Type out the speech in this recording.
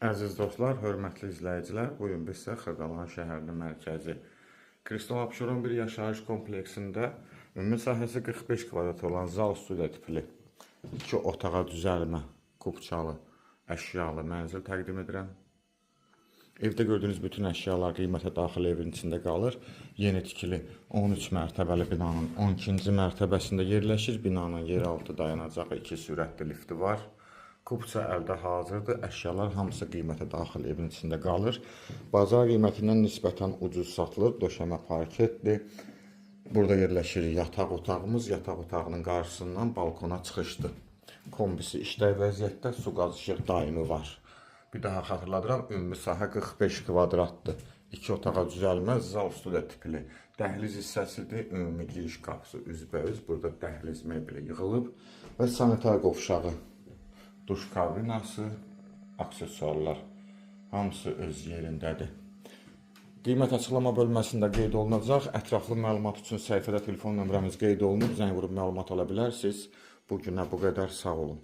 Əziz dostlar, hörmətli izləyicilər, bugün biz sizə Xırdalan şəhərinin mərkəzi Kristal Abşeron bir yaşayış kompleksində ümumi sahəsi 45 kvadrat olan zal studiya tipli 2 otağa düzəlmə, kubçalı, əşyalı mənzil təqdim edirəm. Evdə gördüyünüz bütün əşyalar qiymətə daxil evin içində qalır. Yeni tikili 13 mərtəbəli binanın 12-ci mərtəbəsində yerləşir. Binanın yeraltı dayanacağı 2 sürətli lifti var. Kubça əldə hazırdır. Əşyalar hamısı qiymətə daxil evin içində qalır. Bazar qiymətindən nisbətən ucuz satılır. Döşəmə parketdir. Burada yerləşir yataq otağımız. Yataq otağının qarşısından balkona çıxışdır. Kombisi işləy vəziyyətdə, su qaz işıq daimi var. Bir daha xatırladıram, ümumi sahə 45 kvadratdır. 2 otağa düzəlmə, zal studiya tipli. Dəhliz hissəsidir, ümumi giriş qapısı üzbəüz. Burada dəhliz mebeli yığılıb və sanitar qovşağı, duş kabinası, aksesuarlar hamısı öz yerindədir. Qiymət açıqlama bölməsində qeyd olunacaq. Ətraflı məlumat üçün səhifədə telefon nömrəmiz qeyd olunub. Zəng vurub məlumat ala bilərsiniz. Bu günə bu qədər, sağ olun.